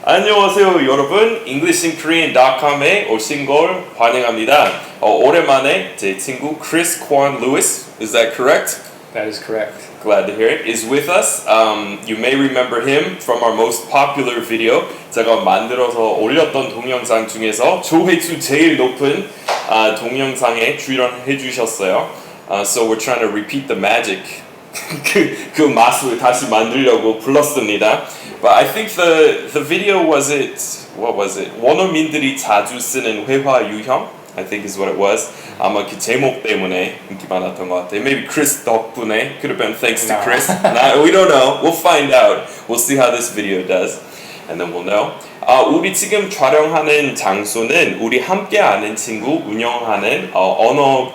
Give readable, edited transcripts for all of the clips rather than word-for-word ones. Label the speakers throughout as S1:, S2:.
S1: 안녕하세요 여러분 EnglishinKorean.com에 오신 걸 환영합니다. 오랜만에 제 친구 Chris Kwan Lewis, is that correct?
S2: That is correct.
S1: Glad to hear it, is with us. You may remember him from our most popular video. 제가 만들어서 올렸던 동영상 중에서 조회수 제일 높은 동영상에 출연해 주셨어요. So we're trying to repeat the magic. 그 맛을 다시 만들려고 불렀습니다. But I think the video was what was it? 원어민들이 자주 쓰는 회화 유형? I think is what it was. 아마 그 제목 때문에 인기 많았던 것 같아요. Maybe Chris 덕분에. Could have been thanks to Chris. We don't know. We'll find out. We'll see how this video does. And then we'll know. 우리 지금 촬영하는 장소는 우리 함께 아는 친구 운영하는 언어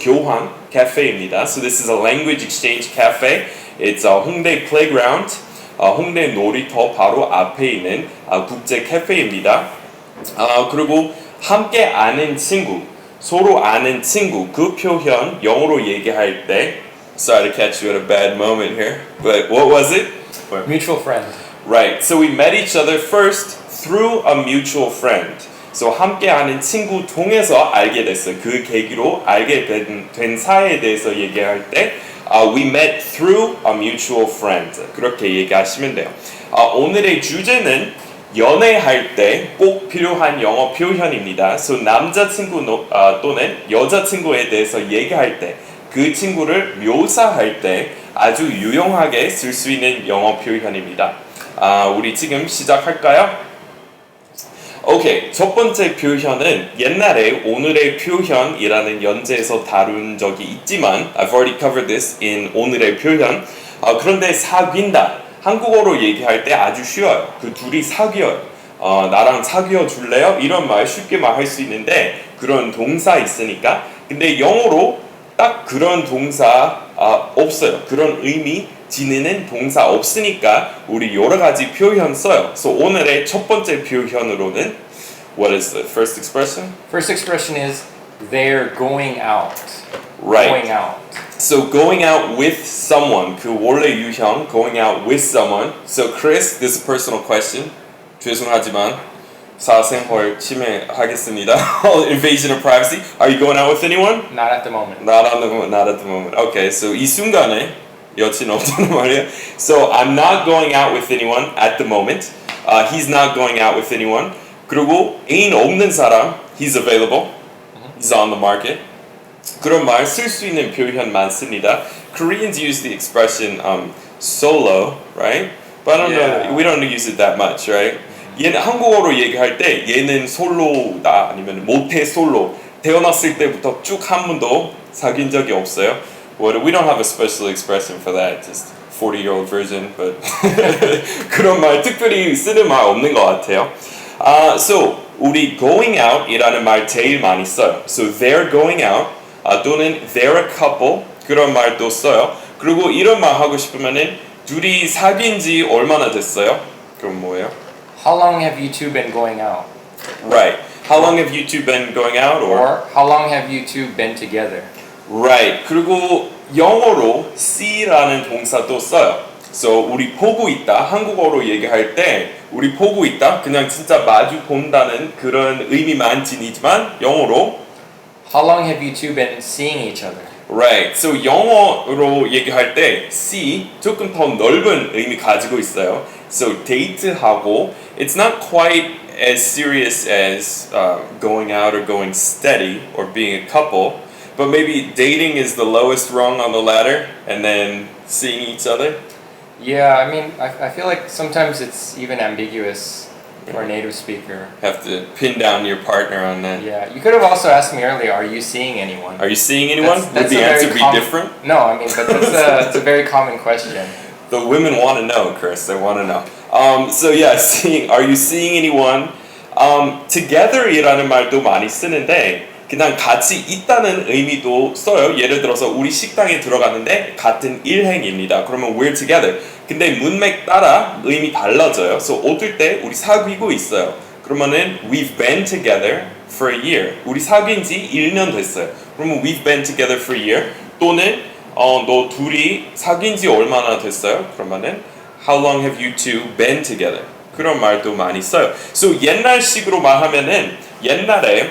S1: 교환 카페입니다. So this is a language exchange cafe. It's a 홍대 playground. 홍대 놀이터 바로 앞에 있는 국제 카페입니다. 그리고 함께 아는 친구, 서로 아는 친구 그 표현 영어로 얘기할 때 Sorry to catch you at a bad moment here, but what was it?
S2: Mutual friend.
S1: Right, so we met each other first through a mutual friend. So 함께 아는 친구 통해서 알게 됐어요. 그 계기로 알게 된 사이에 대해서 얘기할 때 we met through a mutual friend. 그렇게 얘기하시면 돼요. 오늘의 주제는 연애할 때 꼭 필요한 영어 표현입니다. So 남자친구 또는 여자친구에 대해서 얘기할 때 그 친구를 묘사할 때 아주 유용하게 쓸 수 있는 영어 표현입니다. 우리 지금 시작할까요? 오케이, 첫 번째 표현은 옛날에 오늘의 표현이라는 연재에서 다룬 적이 있지만 I've already covered this in 오늘의 표현. 그런데 사귄다, 한국어로 얘기할 때 아주 쉬워요. 그 둘이 사귀어요. 나랑 사귀어 줄래요? 이런 말 쉽게 말할 수 있는데 그런 동사 있으니까. 근데 영어로 딱 그런 동사 없어요. 그런 의미 지니는 동사 없으니까 우리 여러 가지 표현 써요. So 오늘의 첫 번째 표현으로는 What is the first expression?
S2: First expression is they're going out.
S1: Right.
S2: Going out.
S1: So going out with someone. 그 원래 유형 going out with someone. So Chris, this is a personal question. 죄송하지만 사생활 침해하겠습니다. Invasion of privacy. Are you going out with anyone?
S2: Not at the moment.
S1: Not at the moment. Okay, so 이 순간에 여친 없다는 말이에요. So I'm not going out with anyone at the moment. He's not going out with anyone. 그리고 애인 없는 사람, he's available. He's on the market. 그런 말 쓸 수 있는 표현 많습니다. Koreans use the expression solo, right? But I don't know, we don't use it that much, right? 얘는 한국어로 얘기할 때 얘는 솔로다 아니면 모태 솔로 태어났을 때부터 쭉 한 번도 사귄 적이 없어요. We don't have a special expression for that, just 40-year-old version, but 그런 말 특별히 쓰는 말 없는 것 같아요. So 우리 going out 이라는 말 제일 많이 써요. So they're going out 또는 they're a couple 그런 말도 써요. 그리고 이런 말 하고 싶으면은 둘이 사귄 지 얼마나 됐어요? 그럼 뭐예요?
S2: How long have you two been going out?
S1: Right. How long have you two been going out?
S2: Or how long have you two been together?
S1: Right. 그리고 영어로 see라는 동사도 써요. So 우리 보고 있다. 한국어로 얘기할 때 우리 보고 있다. 그냥 진짜 마주 본다는 그런 의미만 지니지만 영어로
S2: How long have you two been seeing each other?
S1: Right. So 영어로 얘기할 때 see 조금 더 넓은 의미 가지고 있어요. So 데이트하고 it's not quite as serious as going out or going steady or being a couple, but maybe dating is the lowest rung on the ladder and then seeing each other.
S2: Yeah, I mean, I feel like sometimes it's even ambiguous for a native speaker.
S1: Have to pin down your partner on that.
S2: Yeah, you could have also asked me earlier, are you seeing anyone?
S1: Are you seeing anyone?
S2: That's
S1: Would the
S2: a very
S1: answer be different?
S2: No, I mean, but it's a very common question.
S1: The women want to know, Chris. They want to know. So yeah, are you seeing anyone? Together이라는 말도 많이 쓰는데 그냥 같이 있다는 의미도 써요. 예를 들어서 우리 식당에 들어갔는데 같은 일행입니다. 그러면 we're together. 근데 문맥 따라 의미 달라져요. So 어떨 때 우리 사귀고 있어요. 그러면은 we've been together for a year. 우리 사귄 지 1년 됐어요. 그러면 we've been together for a year. 또는 너 둘이 사귄 지 얼마나 됐어요? 그러면은 How long have you two been together? 그런 말도 많이 써요. So 옛날식으로 말하면은 옛날에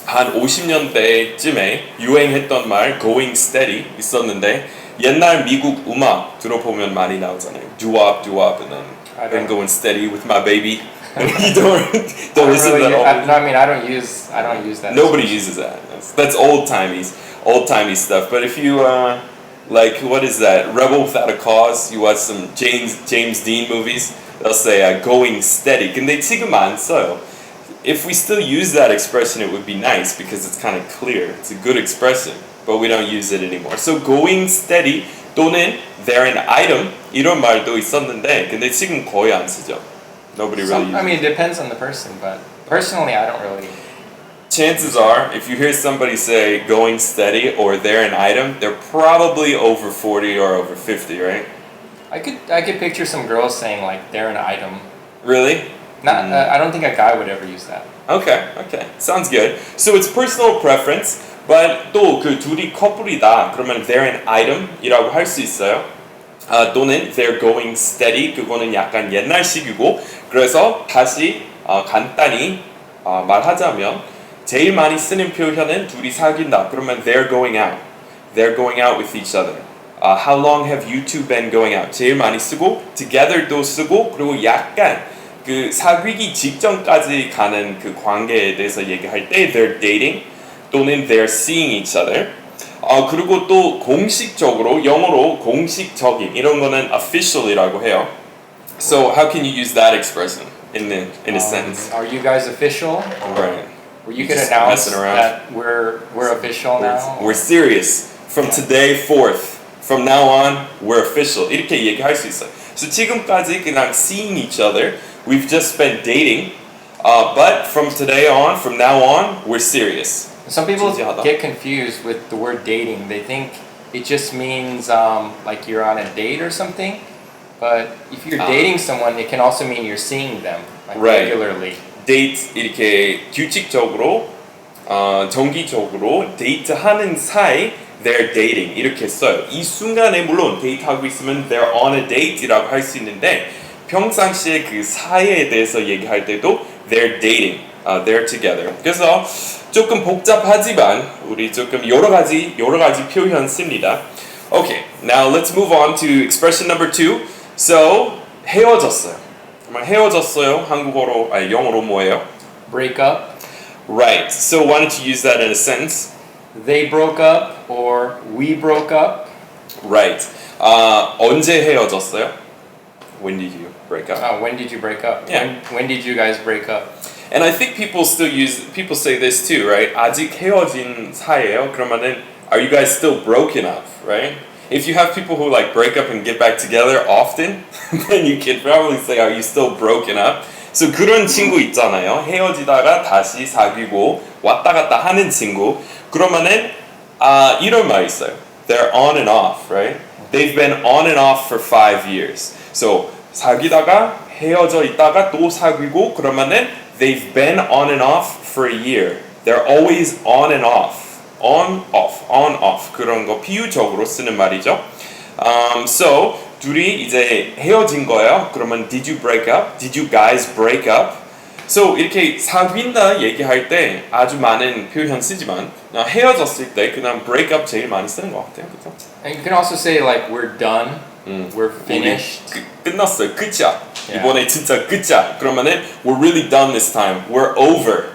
S1: 한 50년대쯤에 유행했던 말 going steady 있었는데 옛날 미국 음악 들어보면 많이 나오잖아요. doo-wop, doo-wop, and then I'm going steady with my baby. You don't listen to that all.
S2: No, I mean I don't use that.
S1: Nobody uses that. That's old timey stuff. But if you like, what is that? Rebel Without a Cause. You watch some James Dean movies. They'll say going steady. 근데 지금 안 써요. If we still use that expression, it would be nice because it's kind of clear. It's a good expression, but we don't use it anymore. So going steady 또는 they're an item 이런 말도 있었는데 근데 지금 거의 안 쓰죠. Nobody really uses it.
S2: I mean, it depends on the person, but personally, I don't really.
S1: Chances are, if you hear somebody say going steady or they're an item, they're probably over 40 or over 50, right?
S2: I could picture some girls saying like they're an item.
S1: Really?
S2: Not. I don't think a guy would ever use that.
S1: Okay, sounds good. So it's personal preference, but 또 그 둘이 커플이다 그러면 they're an item이라고 할 수 있어요. 또는 they're going steady 그거는 약간 옛날식이고 그래서 다시 간단히 말하자면 제일 많이 쓰는 표현은 둘이 사귄다 그러면 they're going out with each other. How long have you two been going out? 제일 많이 쓰고 together도 쓰고 그리고 약간 그 사귀기 직전까지 가는 그 관계에 대해서 얘기할 때 they're dating 또는 they're seeing each other. 그리고 또 공식적으로 영어로 공식적인 이런 거는 official이라고 해요. So how can you use that expression in a sentence?
S2: Are you guys official?
S1: Right.
S2: Where you could
S1: Just
S2: announce
S1: messing around.
S2: that we're official now.
S1: We're serious. From today forth. From now on, we're official. 이렇게 얘기할 수 있어요. So 지금까지 그냥 seeing each other. We've just been dating. But from today on, from now on, we're serious.
S2: Some people
S1: 진지하다.
S2: get confused with the word dating. They think it just means like you're on a date or something. But if you're dating someone, it can also mean you're seeing them like
S1: Right.
S2: regularly.
S1: 데이트 이렇게 규칙적으로 정기적으로 데이트하는 사이 they're dating 이렇게 써요. 이 순간에 물론 데이트하고 있으면 they're on a date이라고 할 수 있는데 평상시에 그 사이에 대해서 얘기할 때도 they're dating, they're together. 그래서 조금 복잡하지만 우리 조금 여러 가지 표현 씁니다. Okay, now let's move on to expression number 2. So 헤어졌어요. 정말 헤어졌어요. 한국어로 영어로 뭐예요?
S2: Break up.
S1: Right. So why don't you use that in a sentence?
S2: They broke up or we broke up.
S1: Right. 언제 헤어졌어요? When did you break up?
S2: When did you break up?
S1: Yeah.
S2: When did you guys break up?
S1: And I think people say this too, right? 아직 헤어진 사이예요. 그러면은 are you guys still broken up, right? If you have people who like break up and get back together often, then you can probably say are you still broken up? So 그런 친구 있잖아요. 헤어지다가 다시 사귀고 왔다 갔다 하는 친구. 그러면은 이런 말 있어요. They're on and off, right? They've been on and off for 5 years. So 사귀다가 헤어져 있다가 또 사귀고 그러면은 they've been on and off for a year. They're always on and off. On, off. 그런 거 비유적으로 쓰는 말이죠. So 둘이 이제 헤어진 거예요. 그러면 did you break up? Did you guys break up? So 이렇게 사귄다 얘기할 때 아주 많은 표현 쓰지만 헤어졌을 때 그냥 break up 제일 많이 쓰는 것 같아요. 그렇죠?
S2: And you can also say like we're done, we're finished.
S1: 끝났어요. 끝이야.
S2: Yeah.
S1: 이번에 진짜 끝이야. 그러면은 we're really done this time. We're over.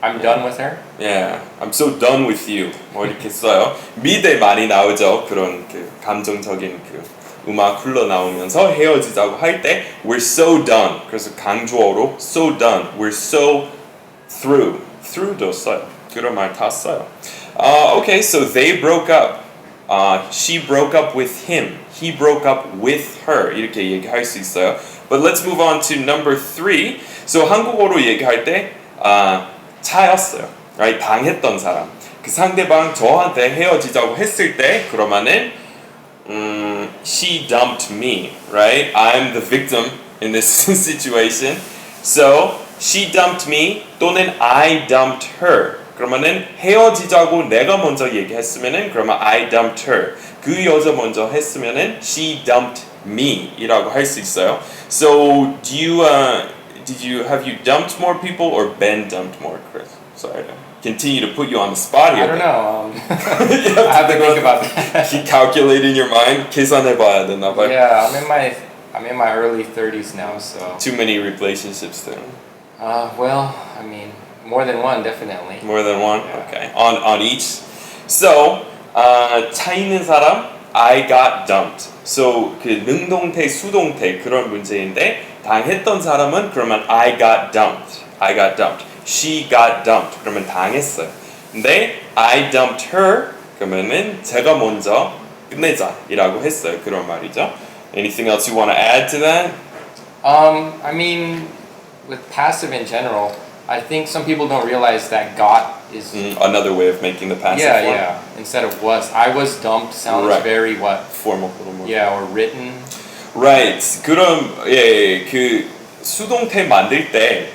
S2: I'm done with her.
S1: Yeah, I'm so done with you. 뭐 이렇게 써요. 미드에 많이 나오죠. 그런 그 감정적인 그 음악 흘러나오면서 헤어지자고 할 때 we're so done. 그래서 강조어로 so done. We're so through. through도 써요. 그런 말 다 써요. Okay, so they broke up. She broke up with him. He broke up with her. 이렇게 얘기할 수 있어요. But let's move on to number 3. So 한국어로 얘기할 때 차였어요. Right? 당했던 사람. 그 상대방 저한테 헤어지자고 했을 때 그러면은 she dumped me, right? I'm the victim in this situation. So she dumped me 또는 I dumped her. 그러면은 헤어지자고 내가 먼저 얘기했으면은 그러면 I dumped her. 그 여자 먼저 했으면은 she dumped me이라고 할 수 있어요. So do you have you dumped more people or been dumped more, Chris? Sorry to continue to put you on the spot here.
S2: I don't know.
S1: You
S2: I have to think about that.
S1: Keep calculating in your mind. 계산해봐야 되나 봐요.
S2: Yeah, I'm in my early 30s now, so.
S1: Too many relationships then.
S2: Well, I mean, more than one, definitely.
S1: More than one?
S2: Yeah.
S1: Okay. On each. So, 차 있는 사람, I got dumped. So, 그 능동태, 수동태 그런 문제인데 당했던 사람은 그러면 I got dumped. I got dumped. She got dumped. 그러면 당했어요. 근데 I dumped her. 그러면은 제가 먼저 끝내자이라고 했어요. 그런 말이죠. Anything else you want to add to that?
S2: I mean, with passive in general, I think some people don't realize that got is.
S1: Another way of making the passive
S2: Yeah,
S1: form.
S2: yeah. Instead of was. I was dumped sounds
S1: Right.
S2: very what?
S1: Formal little more.
S2: Yeah, or written.
S1: Right. 그럼 그 수동태 만들 때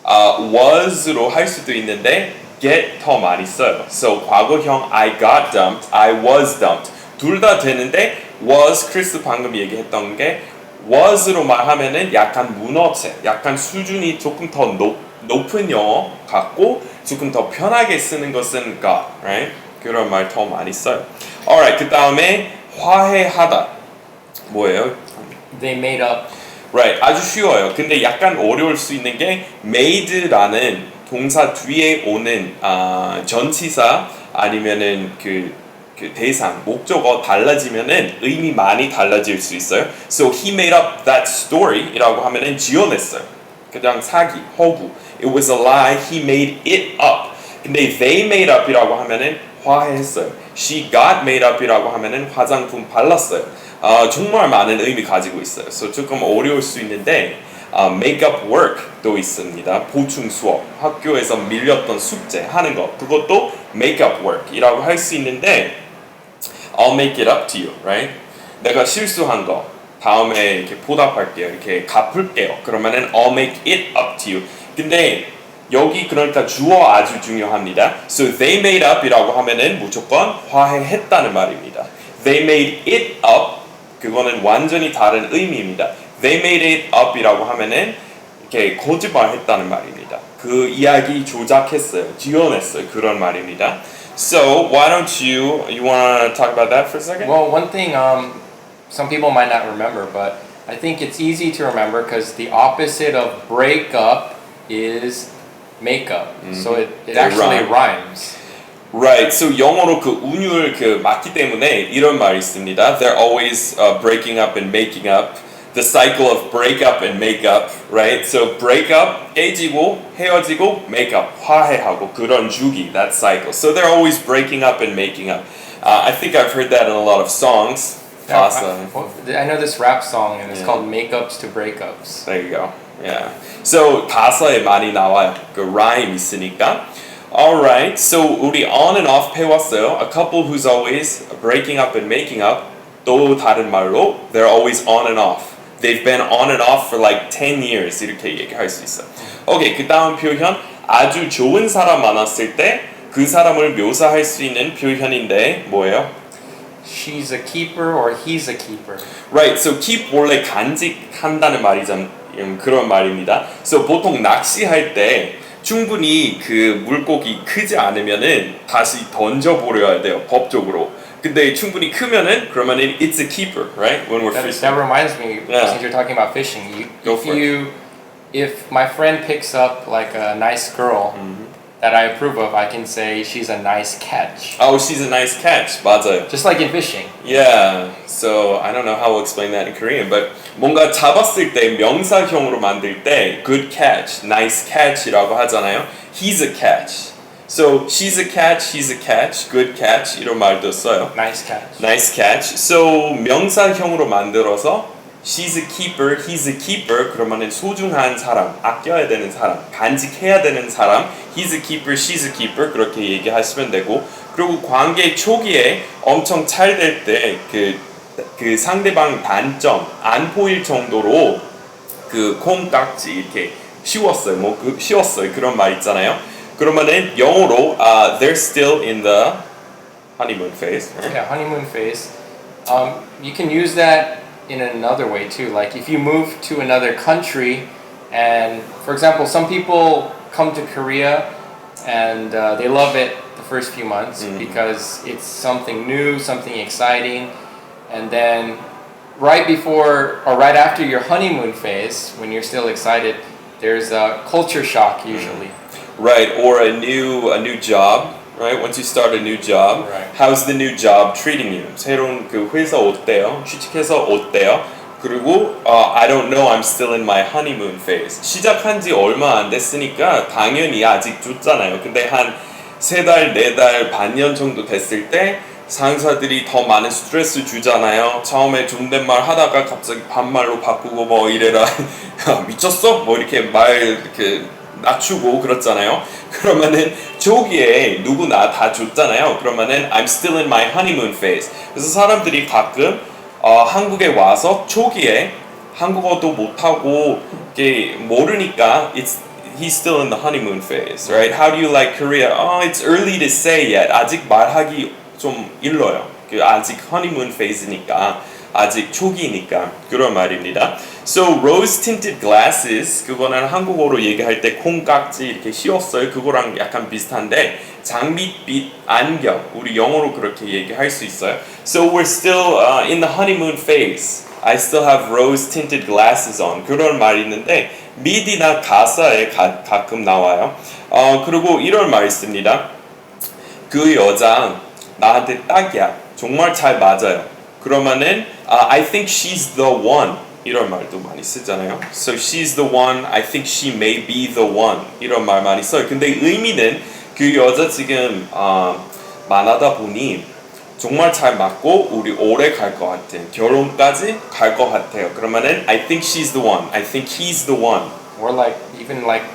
S1: was로 할 수도 있는데 get 더 많이 써요. So 과거형 I got dumped, I was dumped. 둘 다 되는데 was 크리스 방금 얘기했던 게 was로 말하면은 약간 문어체, 약간 수준이 조금 더 높은 영어 같고 조금 더 편하게 쓰는 것은 got, right? 그런 말 더 많이 써요. Alright, 그 다음에 화해하다 뭐예요?
S2: They made up.
S1: Right, 아주 쉬워요. 근데 약간 어려울 수 있는 게 made라는 동사 뒤에 오는 전치사 아니면은 그 대상, 목적어 달라지면은 의미 많이 달라질 수 있어요. So he made up that story이라고 하면은 지어냈어요. 그냥 사기, 허구. It was a lie. He made it up. 근데 they made up이라고 하면은 화해했어요. She got made up이라고 하면은 화장품 발랐어요. 정말 많은 의미 가지고 있어요. So 조금 어려울 수 있는데 make up work도 있습니다. 보충 수업, 학교에서 밀렸던 숙제 하는 거 그것도 make up work이라고 할 수 있는데 I'll make it up to you, right? 내가 실수한 거 다음에 이렇게 보답할게요. 이렇게 갚을게요. 그러면은 I'll make it up to you. 근데 여기 그러니까 주어 아주 중요합니다. So they made up이라고 하면은 무조건 화해했다는 말입니다. They made it up 그거는 완전히 다른 의미입니다. They made it up이라고 하면은 이렇게 거짓말했다는 말입니다. 그 이야기 조작했어요, 지어냈어요 그런 말입니다. So why don't you want to talk about that for a second?
S2: Well, one thing some people might not remember, but I think it's easy to remember because the opposite of break up is make up. So it
S1: They
S2: actually
S1: rhyme.
S2: rhymes.
S1: Right. So 영어로 그 운율 그 맞기 때문에 이런 말이 있습니다. They're always breaking up and making up. The cycle of break up and make up, right? So break up, 깨지고 헤어지고 make up, 화해하고 그런 주기, that cycle. So they're always breaking up and making up. I think I've heard that in a lot of songs.
S2: I know this rap song and it's
S1: Yeah.
S2: called Makeups to Breakups.
S1: There you go. Yeah. So 가사에 많이 나와요. 그 rhyme 있으니까. Alright. So 우리 on and off 해왔어요. A couple who's always breaking up and making up. 또 다른 말로 they're always on and off. They've been on and off for like 10 years 이렇게 얘기할 수 있어요. 오케이, 그 다음 표현 아주 좋은 사람 만났을 때 그 사람을 묘사할 수 있는 표현인데 뭐예요?
S2: She's a keeper or he's a keeper.
S1: Right, so keep 원래 간직한다는 말이잖아요. 그런 말입니다. So 보통 낚시할 때 충분히 그 물고기 크지 않으면은 다시 던져버려야 돼요, 법적으로. 근데 충분히 크면은 그러면은 it's a keeper, right? When we're
S2: That
S1: fishing.
S2: reminds me,
S1: Yeah.
S2: since you're talking about fishing,
S1: Go for it.
S2: if my friend picks up like a nice girl that I approve of, I can say she's a nice catch.
S1: Oh, she's a nice catch. 맞아요.
S2: Just like in fishing.
S1: Yeah. So I don't know how we'll explain that in Korean, but 뭔가 잡았을 때 명사형으로 만들 때 good catch, nice catch이라고 하잖아요. He's a catch. So she's a catch, he's a catch, good catch 이런 말도 써요.
S2: Nice catch.
S1: Nice catch. So 명사형으로 만들어서 she's a keeper, he's a keeper 그러면은 소중한 사람, 아껴야 되는 사람, 간직해야 되는 사람 he's a keeper, she's a keeper 그렇게 얘기하시면 되고 그리고 관계 초기에 엄청 잘 될 때 그 상대방 단점 안 보일 정도로 그 콩깍지 이렇게 씌웠어요. 씌웠어요. 그런 말 있잖아요. 그러면은 영어로 they're still in the honeymoon phase. Right?
S2: Yeah, honeymoon phase. You can use that in another way too. Like if you move to another country, and for example, some people come to Korea and they love it the first few months because it's something new, something exciting, and then right before or right after your honeymoon phase, when you're still excited, there's a culture shock usually.
S1: Right, or a new job, right? Once you start a new job,
S2: Right.
S1: how's the new job treating you? 새로운 그 회사 어때요? 취직해서 어때요? 그리고 I don't know, I'm still in my honeymoon phase. 시작한 지 얼마 안 됐으니까 당연히 아직 좋잖아요. 근데 한 3달, 4달, 반년 정도 됐을 때 상사들이 더 많은 스트레스 주잖아요. 처음에 존댓말 하다가 갑자기 반말로 바꾸고 뭐 이래라 미쳤어? 뭐 이렇게 말 이렇게 낮추고 그렇잖아요. 그러면은 초기에 누구나 다 좋잖아요. 그러면은 I'm still in my honeymoon phase. 그래서 사람들이 가끔 한국에 와서 초기에 한국어도 못하고 이게 모르니까 he's still in the honeymoon phase, right? How do you like Korea? Oh, it's early to say yet. 아직 말하기 좀 일러요. 아직 honeymoon phase니까 아직 초기니까 그런 말입니다. So rose tinted glasses 그거는 한국어로 얘기할 때 콩깍지 이렇게 씌웠어요. 그거랑 약간 비슷한데 장밋빛 안경 우리 영어로 그렇게 얘기할 수 있어요. So we're still in the honeymoon phase. I still have rose tinted glasses on 그런 말이 있는데 미디나 가사에 가끔 나와요. 그리고 이런 말 있습니다. 그 여자 나한테 딱이야. 정말 잘 맞아요. 그러면은 I think she's the one 이런 말도 많이 쓰잖아요. So she's the one. I think she may be the one 이런 말 많이 써요. 근데 의미는 그 여자 지금 만나다 보니 정말 잘 맞고 우리 오래 갈 것 같아. 결혼까지 갈 것 같아요. 그러면은 I think she's the one. I think he's the one.
S2: Or like even like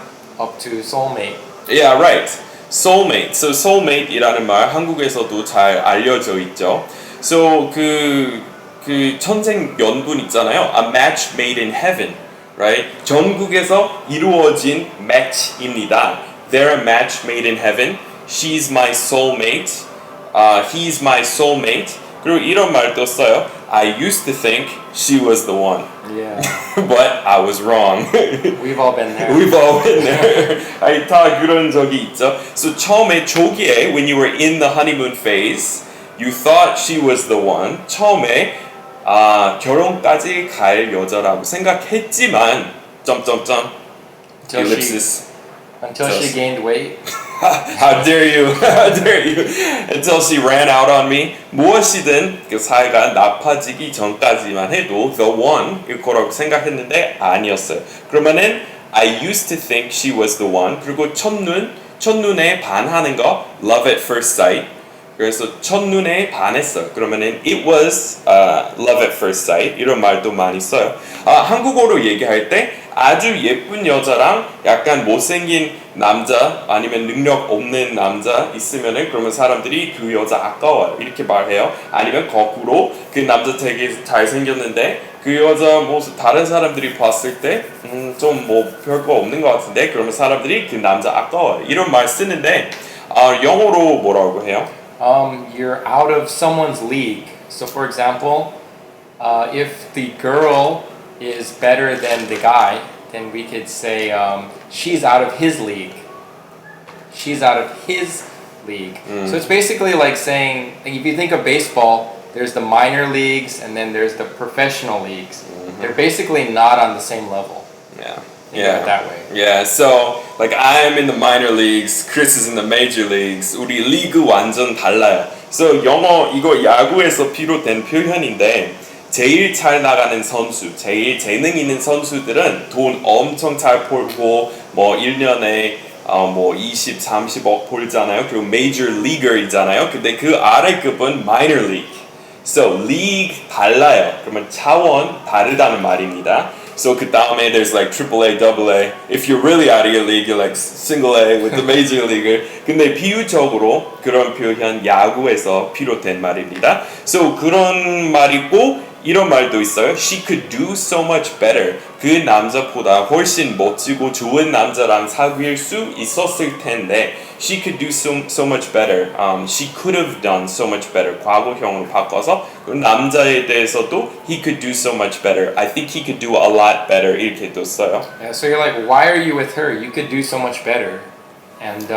S2: up to soulmate.
S1: Yeah, right. Soulmate. So soulmate이라는 말 한국에서도 잘 알려져 있죠. So 그 천생연분 있잖아요. A match made in heaven, right? 전국에서 이루어진 match입니다. They're a match made in heaven. She's my soulmate. He's my soulmate. 그리고 이런 말도 써요. I used to think she was the one,
S2: Yeah.
S1: but I was wrong.
S2: We've all been there.
S1: We've all been there. 아니, 다 그런 적이 있죠. So 처음에 초기에 when you were in the honeymoon phase, you thought she was the one. 처음에 결혼까지 갈 여자라고 생각했지만 점점점 ellipsis.
S2: Until she gained weight.
S1: How dare you? How dare you? Until she ran out on me. 무엇이든 그 사이가 나빠지기 전까지만 해도 the one 일 거라고 생각했는데 아니었어요. 그러면은 I used to think she was the one. 그리고 첫눈에 반하는 거 love at first sight. 그래서 첫눈에 반했어요. 그러면은 it was love at first sight 이런 말도 많이 써요. 한국어로 얘기할 때 아주 예쁜 여자랑 약간 못생긴 남자 아니면 능력 없는 남자 있으면은 그러면 사람들이 그 여자 아까워요 이렇게 말해요. 아니면 거꾸로 그 남자 되게 잘생겼는데 그 여자 모습 다른 사람들이 봤을 때 좀 뭐 별거 없는 것 같은데 그러면 사람들이 그 남자 아까워요 이런 말 쓰는데 영어로 뭐라고 해요?
S2: You're out of someone's league. So for example, if the girl is better than the guy, then we could say she's out of his league. She's out of his league. So it's basically like saying, like if you think of baseball, there's the minor leagues and then there's the professional leagues. They're basically not on the same level.
S1: Yeah.
S2: Think of it that way.
S1: Yeah, so like I'm in the minor leagues, Chris is in the major leagues. 우리 리그 완전 달라요. So 영어 이거 야구에서 비롯된 표현인데 제일 잘 나가는 선수, 제일 재능 있는 선수들은 돈 엄청 잘 벌고 뭐 1년에 뭐 20, 30억 벌잖아요. 그리고 major leaguer이잖아요. 근데 그 아래 급은 minor league. So league 달라요. 그러면 차원 다르다는 말입니다. So 그 다음에 there's like AAA, AA. If you're really out of your league, you're like single A with the major leaguer. 근데 비유적으로 그런 표현 야구에서 비롯된 말입니다. So 그런 말이고 이런 말도 있어요. She could do so much better. 그 남자보다 훨씬 멋지고 좋은 남자랑 사귈 수 있었을 텐데 She could do so much better. She could have done so much better. 과거형으로 바꿔서 그 남자에 대해서도 He could do so much better. I think he could do a lot better. 이렇게 또 써요.
S2: Yeah, so you're like, why are you with her? You could do so much better. And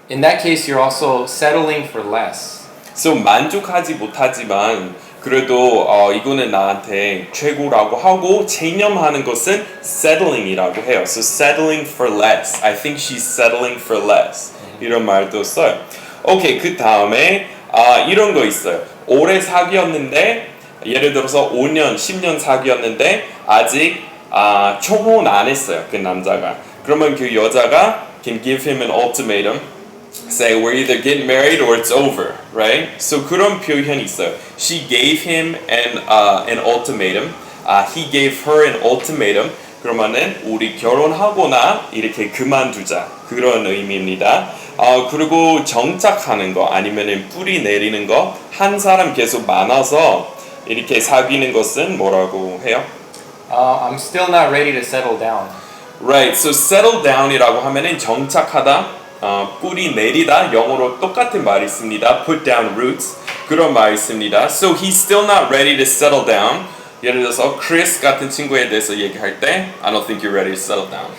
S2: in that case, you're also settling for less.
S1: So 만족하지 못하지만 그래도 이거는 나한테 최고라고 하고 체념하는 것은 settling이라고 해요. So settling for less. I think she's settling for less. 이런 말도 써요. 오케이, 그 다음에 이런 거 있어요. 오래 사귀었는데 예를 들어서 5년, 10년 사귀었는데 아직 초혼 안 했어요. 그 남자가. 그러면 그 여자가 can give him an ultimatum. Say we're either getting married or it's over, right? So 그런 표현이 있어요. She gave him an ultimatum. He gave her an ultimatum. 그러면은 우리 결혼하거나 이렇게 그만두자 그런 의미입니다. 그리고 정착하는 거 아니면은 뿌리 내리는 거 한 사람 계속 많아서 이렇게 사귀는 것은 뭐라고 해요?
S2: I'm still not ready to settle down.
S1: Right. So settle down이라고 하면은 정착하다. 뿌리 내리다 영어로 똑같은 말이 있습니다. Put down roots 그런 말이 있습니다. So he's still not ready to settle down. 예를 들어서 Chris 같은 친구에 대해서 얘기할 때 I don't think you're ready to settle down.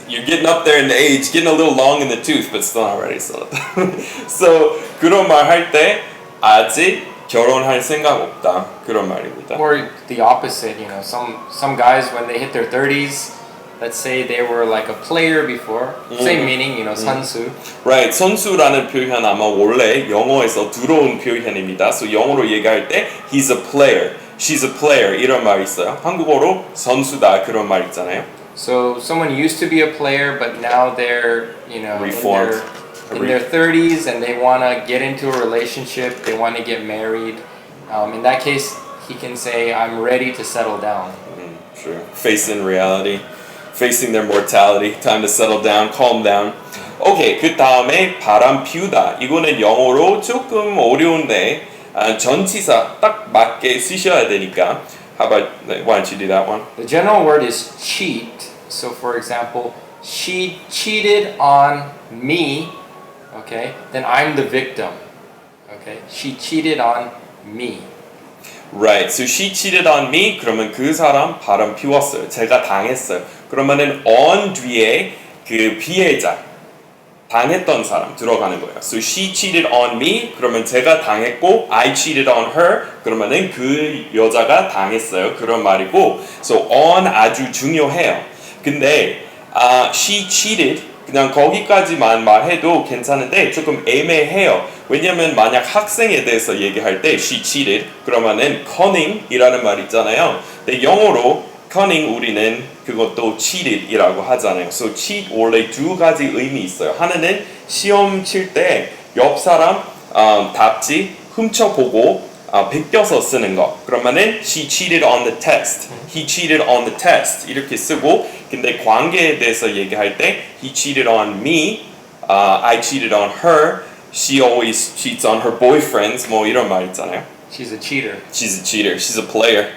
S1: You're getting up there in the age, getting a little long in the tooth, but still not ready to settle down. So 그런 말 할 때 아직 결혼할 생각 없다 그런 말입니다.
S2: Or the opposite, you know, some guys when they hit their 30s, let's say they were like a player before, same meaning, you know, 선수.
S1: Right, 선수라는 표현 아마 원래 영어에서 들어온 표현입니다. So 영어로 얘기할 때 he's a player, she's a player 이런 말 있어요. 한국어로 선수다 그런 말 있잖아요.
S2: So someone used to be a player, but now they're, you know,
S1: Reformed.
S2: in their 30s and they want to get into a relationship, they want to get married. In that case, he can say, I'm ready to settle down.
S1: Sure. Facing reality, facing their mortality, time to settle down, calm down. 오케이, 그 다음에 바람 피우다. 이거는 영어로 조금 어려운데 전치사 딱 맞게 쓰셔야 되니까. How about, why don't you do that one?
S2: The general word is cheat. So for example, she cheated on me, okay? Then I'm the victim, okay? She cheated on me.
S1: Right, so she cheated on me. 그러면 그 사람 바람 피웠어요. 제가 당했어요. 그러면은 on 뒤에 그 피해자 당했던 사람 들어가는 거예요. So she cheated on me. 그러면 제가 당했고 I cheated on her. 그러면은 그 여자가 당했어요. 그런 말이고. So on 아주 중요해요. 근데 she cheated 그냥 거기까지만 말해도 괜찮은데 조금 애매해요. 왜냐면 만약 학생에 대해서 얘기할 때 she cheated 그러면은 cunning이라는 말 있잖아요. 근데 영어로 cunning 우리는 그것도 cheated이라고 하잖아요. So cheat 원래 두 가지 의미 있어요. 하나는 시험 칠 때 옆 사람 답지 훔쳐보고 베껴서 쓰는 거. 그러면은 she cheated on the test. He cheated on the test. 이렇게 쓰고 근데 관계에 대해서 얘기할 때 he cheated on me. I cheated on her. She always cheats on her boyfriends. 뭐 이런 말 있잖아요.
S2: She's a cheater.
S1: She's a cheater. She's a player.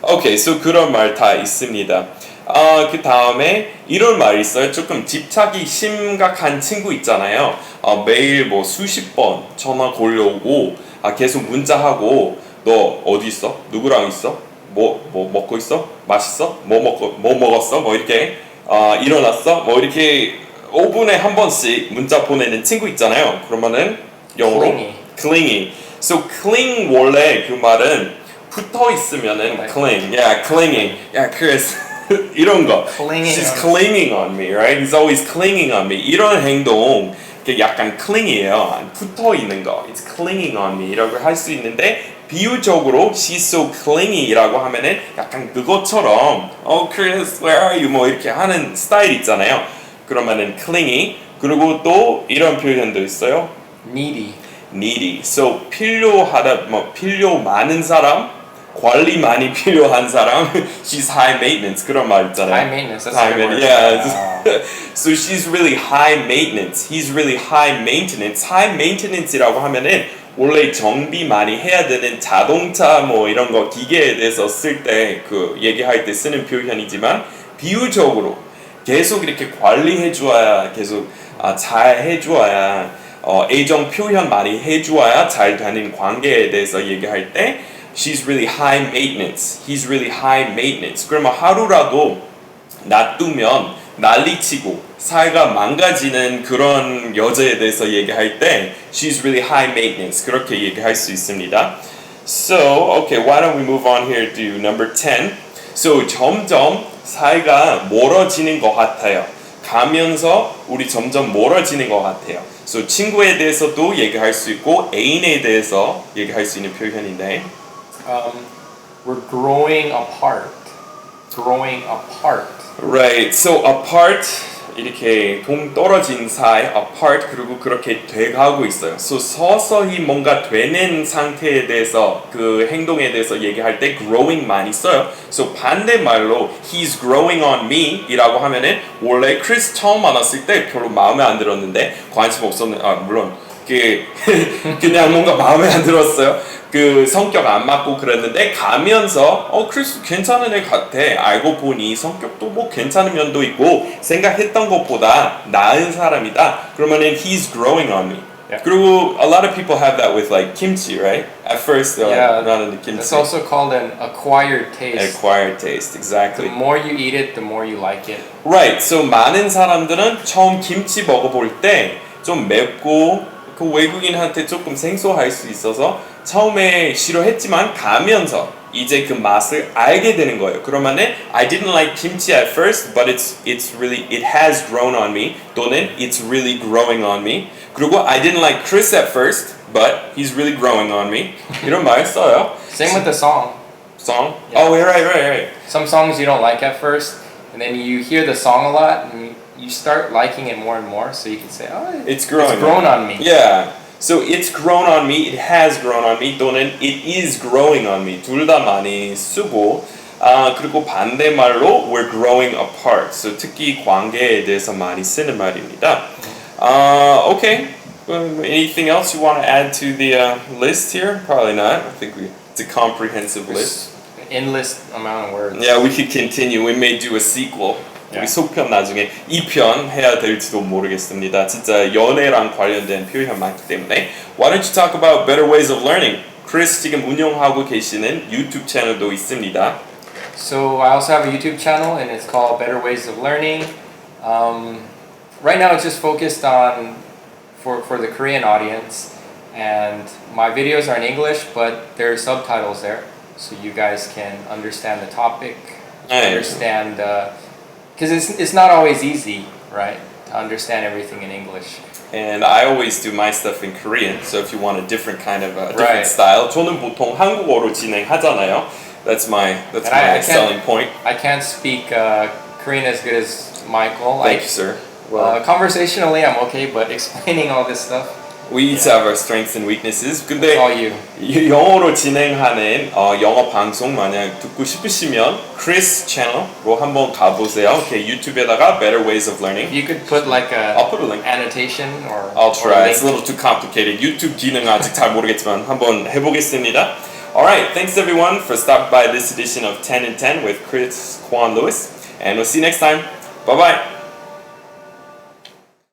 S1: Okay, so 그런 말 다 있습니다. 그 다음에 이런 말 있어요. 조금 집착이 심각한 친구 있잖아요. 매일 뭐 수십 번 전화 걸려오고 계속 문자하고 너 어디 있어? 누구랑 있어? 뭐 먹고 있어? 맛있어? 뭐 먹었어? 뭐 이렇게 일어났어? 뭐 이렇게 5분에 한 번씩 문자 보내는 친구 있잖아요. 그러면은 영어로 clingy. So cling 원래 그 말은 붙어 있으면은 cling. Yeah, clinging. Yeah, Chris. 이런 거. She's clinging on me, right? He's always clinging on me. 이런 행동 약간 cling이에요. 붙어 있는 거. It's clinging on me.라고 할 수 있는데 비유적으로 she's so clingy라고 하면은 약간 그것처럼 Oh, Chris, where are you? 뭐 이렇게 하는 스타일 있잖아요. 그러면은 clingy. 그리고 또 이런 표현도 있어요.
S2: Needy.
S1: Needy. So 필요하다, 뭐 필요 많은 사람. 관리 많이 필요한 사람, she's high maintenance 그런 말 있잖아요.
S2: High maintenance, that's
S1: high
S2: a good word.
S1: Yeah. So she's really high maintenance. He's really high maintenance. High maintenance이라고 하면은 원래 정비 많이 해야 되는 자동차 뭐 이런 거 기계에 대해서 쓸 때 그 얘기할 때 쓰는 표현이지만 비유적으로 계속 이렇게 관리해 주어야 계속 잘 해주어야 애정 표현 많이 해주어야 잘 되는 관계에 대해서 얘기할 때 she's really high maintenance, he's really high maintenance. 그러면 하루라도 놔두면 난리치고 사이가 망가지는 그런 여자에 대해서 얘기할 때 she's really high maintenance 그렇게 얘기할 수 있습니다. So, okay, why don't we move on here to number 10. So, 점점 사이가 멀어지는 것 같아요. 가면서 우리 점점 멀어지는 것 같아요. So, 친구에 대해서도 얘기할 수 있고 애인에 대해서 얘기할 수 있는 표현인데
S2: We're growing apart. Growing apart.
S1: Right, so apart 이렇게 동떨어진 사이 apart 그리고 그렇게 돼가고 있어요. So 서서히 뭔가 되는 상태에 대해서 그 행동에 대해서 얘기할 때 growing 많이 써요. So 반대말로 he's growing on me 이라고 하면은 원래 크리스 처음 만났을 때 별로 마음에 안 들었는데 관심 없었는 물론 그냥 뭔가 마음에 안 들었어요. 그 성격 안 맞고 그랬는데 가면서 크리스 괜찮은 애 같아. 알고 보니 성격도 뭐 괜찮은 면도 있고 생각했던 것보다 나은 사람이다. 그러면은 he's growing on me.
S2: Yeah.
S1: 그리고 a lot of people have that with like kimchi, right? At first,
S2: Yeah,
S1: not into kimchi.
S2: It's also called an acquired taste.
S1: Acquired taste, exactly.
S2: The more you eat it, the more you like it.
S1: Right. So 많은 사람들은 처음 김치 먹어볼 때 좀 맵고 그 외국인한테 조금 생소할 수 있어서 처음에 싫어했지만 가면서 이제 그 맛을 알게 되는 거예요. 그러면은 I didn't like kimchi at first, but it has grown on me. 또는 it's really growing on me. 그리고 I didn't like Chris at first, but he's really growing on me. 이런 말 써요.
S2: Same with the song.
S1: Song?
S2: Yeah.
S1: Oh, right.
S2: Some songs you don't like at first, and then you hear the song a lot, and you start liking it more and more. So you can say, "Oh,
S1: It's growing.
S2: It's grown on me."
S1: Yeah. So it's grown on me, it has grown on me, 또는 it is growing on me. 둘 다 많이 쓰고 그리고 반대말로 we're growing apart. So 특히 관계에 대해서 많이 쓰는 말입니다. Okay. Anything else you want to add to the list here? Probably not. I think it's a comprehensive list.
S2: An endless amount of words.
S1: Yeah, we could continue. We may do a sequel. 우리
S2: Yeah.
S1: 속편 나중에 2편 해야 될지도 모르겠습니다. 진짜 연애랑 관련된 표현 많기 때문에 Why don't you talk about better ways of learning? 크리스 지금 운영하고 계시는 유튜브 채널도 있습니다.
S2: So I also have a YouTube channel, and it's called Better Ways of Learning. Right now, it's just focused on for the Korean audience, and my videos are in English, but there are subtitles there, so you guys can understand the topic, understand. Because it's not always easy, right, to understand everything in English.
S1: And I always do my stuff in Korean, so if you want a different kind of different
S2: Right.
S1: style, 저는 보통 한국어로 진행하잖아요. That's my
S2: I
S1: selling point.
S2: I can't speak Korean as good as Michael.
S1: Thank you, sir.
S2: Conversationally, I'm okay, but explaining all this stuff,
S1: We each have our strengths and weaknesses.
S2: it's
S1: 근데
S2: all you.
S1: 영어로 진행하는 영어 방송 만약 듣고 싶으시면 크리스 채널로 한번 가보세요. Okay, 유튜브에다가 Better Ways of Learning.
S2: You could put like
S1: I'll put a link.
S2: annotation or
S1: I'll
S2: or
S1: try.
S2: link.
S1: It's a little too complicated. 유튜브 기능 아직 잘 모르겠지만 한번 해보겠습니다. Alright, thanks everyone for stopping by this edition of 10 and 10 with Chris Kwan Lewis. And we'll see you next time. Bye bye.